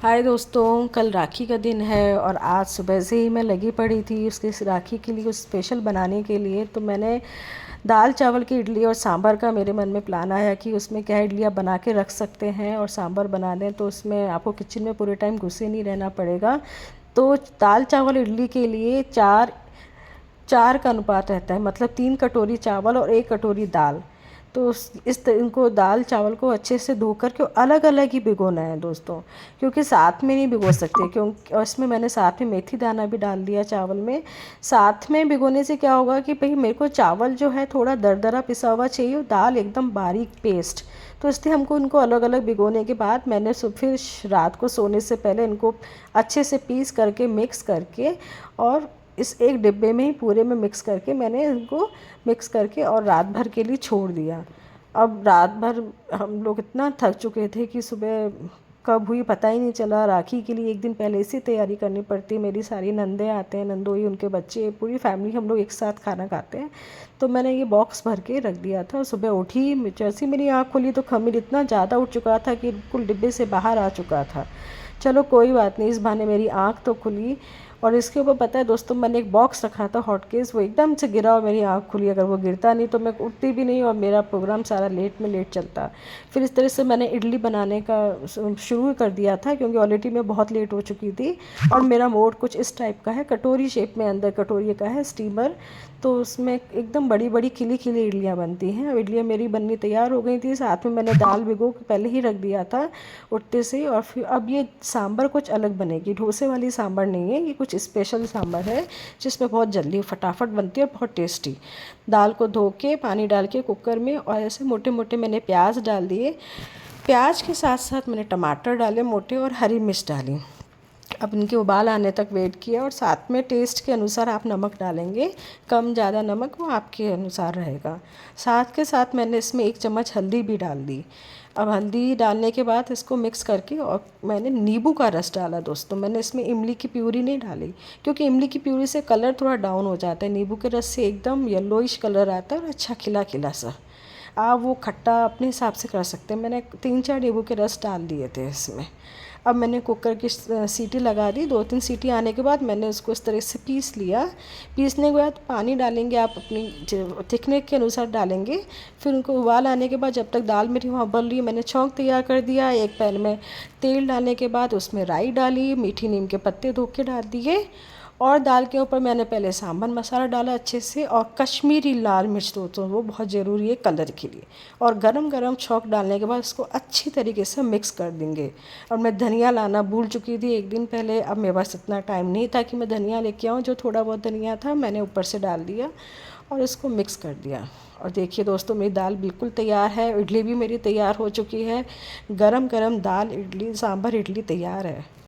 हाय दोस्तों, कल राखी का दिन है और आज सुबह से ही मैं लगी पड़ी थी उसके राखी के लिए कुछ स्पेशल बनाने के लिए। तो मैंने दाल चावल की इडली और सांभर का मेरे मन में प्लान आया कि उसमें क्या इडलियाँ बना के रख सकते हैं और सांभर बना दें, तो उसमें आपको किचन में पूरे टाइम घुसे नहीं रहना पड़ेगा। तो दाल चावल इडली के लिए चार चार का अनुपात रहता है, मतलब 3 कटोरी चावल और 1 कटोरी दाल। तो इनको दाल चावल को अच्छे से धो कर के अलग अलग ही भिगोना है दोस्तों, क्योंकि साथ में नहीं भिगो सकते। क्योंकि और इसमें मैंने साथ में मेथी दाना भी डाल दिया चावल में। साथ में भिगोने से क्या होगा कि भाई मेरे को चावल जो है थोड़ा दरदरा पिसा हुआ चाहिए और दाल एकदम बारीक पेस्ट। तो इसलिए हमको इनको अलग अलग भिगोने के बाद मैंने फिर रात को सोने से पहले इनको अच्छे से पीस करके मिक्स करके और इस एक डिब्बे में ही पूरे में मिक्स करके मैंने इनको मिक्स करके और रात भर के लिए छोड़ दिया। अब रात भर हम लोग इतना थक चुके थे कि सुबह कब हुई पता ही नहीं चला। राखी के लिए एक दिन पहले से तैयारी करनी पड़ती है। मेरी सारी नंदे आते हैं, नंदोई, उनके बच्चे, पूरी फैमिली हम लोग एक साथ खाना खाते हैं। तो मैंने ये बॉक्स भर के रख दिया था और सुबह उठी, जैसे मेरी आँख खुली तो खमीर इतना ज़्यादा उठ चुका था कि बिल्कुल डिब्बे से बाहर आ चुका था। चलो कोई बात नहीं, इस बहाने मेरी आँख तो खुली। और इसके ऊपर पता है दोस्तों, मैंने एक बॉक्स रखा था हॉट केस, वो एकदम से गिरा और मेरी आँख खुली। अगर वो गिरता नहीं तो मैं उठती भी नहीं और मेरा प्रोग्राम सारा लेट में लेट चलता। फिर इस तरह से मैंने इडली बनाने का शुरू कर दिया था, क्योंकि ऑलरेडी मैं बहुत लेट हो चुकी थी। और मेरा मोड कुछ इस टाइप का है, कटोरी शेप में, अंदर कटोरी का है स्टीमर। तो उसमें एकदम बड़ी बड़ी खिली खिली इडलियाँ बनती हैं। इडलियाँ मेरी बननी तैयार हो गई थी, साथ में मैंने दाल भिगो के पहले ही रख दिया था उठते से। और फिर अब ये सांभर कुछ अलग बनेगी, डोसे वाली सांभर नहीं है, ये कुछ स्पेशल सांभर है जिसमें बहुत जल्दी फटाफट बनती है और बहुत टेस्टी। दाल को धो के पानी डाल के कुकर में और ऐसे मोटे मोटे मैंने प्याज डाल दिए। प्याज के साथ साथ मैंने टमाटर डाले मोटे और हरी मिर्च डाली। अब इनके उबाल आने तक वेट किया और साथ में टेस्ट के अनुसार आप नमक डालेंगे। कम ज़्यादा नमक वो आपके अनुसार रहेगा। साथ के साथ मैंने इसमें 1 चम्मच हल्दी भी डाल दी। अब हल्दी डालने के बाद इसको मिक्स करके और मैंने नींबू का रस डाला दोस्तों। मैंने इसमें इमली की प्यूरी नहीं डाली, क्योंकि इमली की प्यूरी से कलर थोड़ा डाउन हो जाता है। नींबू के रस से एकदम येलोइश कलर आता है और अच्छा खिला खिला सा। आप वो खट्टा अपने हिसाब से कर सकते हैं। मैंने 3-4 नींबू के रस डाल दिए थे इसमें। अब मैंने कुकर की सीटी लगा दी। 2-3 सीटी आने के बाद मैंने उसको इस तरह से पीस लिया। पीसने के बाद पानी डालेंगे आप अपनी थिकनेस के अनुसार डालेंगे। फिर उनको उबाल आने के बाद जब तक दाल मेरी वहाँ उबल रही है, मैंने छौंक तैयार कर दिया। एक पैन में तेल डालने के बाद उसमें राई डाली, मीठी नीम के पत्ते धो के डाल दिए और दाल के ऊपर मैंने पहले सांभर मसाला डाला अच्छे से, और कश्मीरी लाल मिर्च दोस्तों वो बहुत ज़रूरी है कलर के लिए। और गरम गरम छौंक डालने के बाद इसको अच्छी तरीके से मिक्स कर देंगे। और मैं धनिया लाना भूल चुकी थी एक दिन पहले। अब मेरे पास इतना टाइम नहीं था कि मैं धनिया लेके आऊँ, जो थोड़ा बहुत धनिया था मैंने ऊपर से डाल दिया और इसको मिक्स कर दिया। और देखिए दोस्तों, मेरी दाल बिल्कुल तैयार है। इडली भी मेरी तैयार हो चुकी है। गरम गरम दाल इडली सांभर इडली तैयार है।